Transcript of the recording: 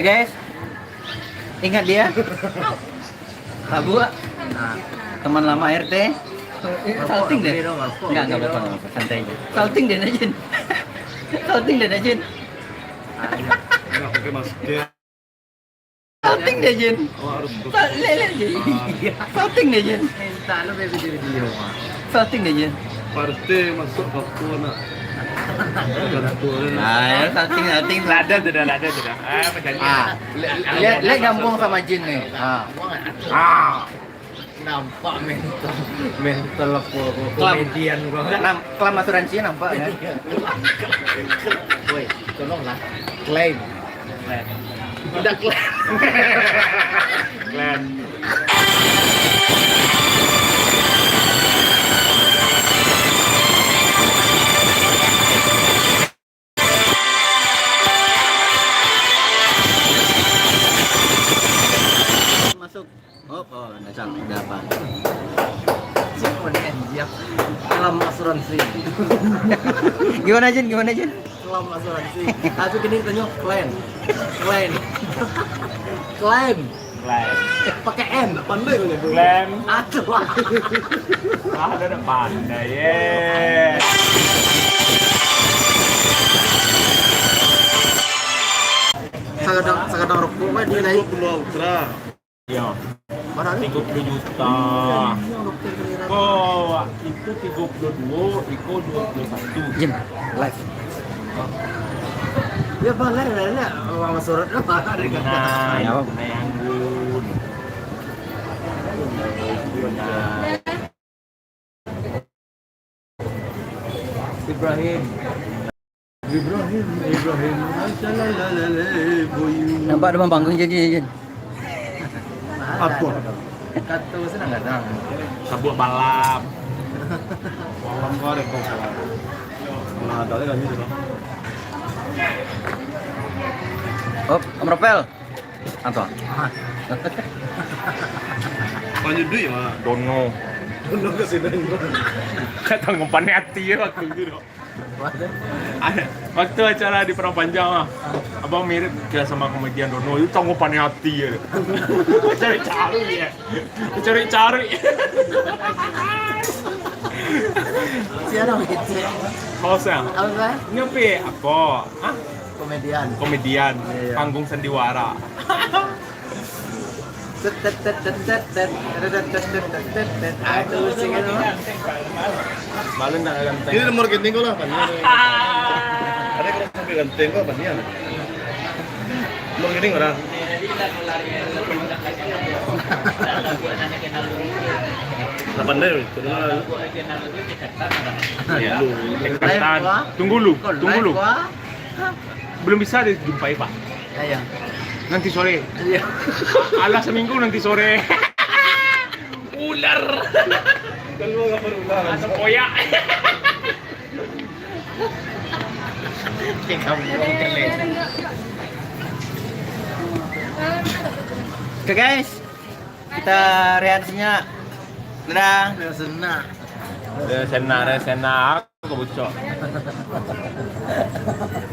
Guys, ingat dia. Abu, teman lama RT. Salting deh. Enggak apa-apa, santai aja. Salting deh Najin. Salting deh Najin. Enggak pakai masker. Salting deh Jin. Lele Jin. Salting deh Jin. Salting deh Jin. Partai masuk waktu nak. Nah, ya, salting. Lada sudah. Berjanji. Lihat gabung sama Jin nih. Nampak mental komedian gua. Kelam asuransi nampak ya. Woi, tolonglah. Klaim. Udah klaim. Glenn. Masuk. Oh, udah apa? Siap. Kelam asuransi. Gimana Jin? Kelam asuransi. Aku kini tanya klaim. Klaim. Pakai N, pandai kau nyebut. Glenn. Aduh. Ada pandai ye. Sekadang rokok mah dia naik. Pulau Ultra. Iya. Mana nih? 30 juta. Oh, itu 32, Iko 21. Jin, live. Ya balik lah, sama surat apa ada kata. Nah, Anggun. Ibrahim. Nampak depan panggung Jin. Apa? Kata senang kadang. Sabuk balap. Malam kau ada kau. Nah, ada kan itu. Oh, Om Ropel. Apa? Banyak duit mah. Dono. Belum ke sini. Kata ngumpan hati ya waktu itu. Waktu acara di Perang Panjang lah, abang mirip kayak sama komedian Dono itu tanggapan hati ya. Cari-cari. Siapa begitu? Kosong. Apa? Nyopi apa? Hah? Komedian. Komedian, Iya. panggung sandiwara. Aduh, sing itu. Balen nak ganteng. Ini nomor genting kau lah, Pan. Ada kalau sampai ganteng kau, Pan. Nomor genting orang. Delapan deh, itu Iya. Dekatan. Tunggu lu. Belum bisa dijumpai Pak. Ayo. Nanti sore. Iya. Alah seminggu nanti sore. Ular. Kalau nggak perlu ular. Asap koyak. Oke guys, kita rehat senyap. Dadah. Senang. Resena, aku bocor.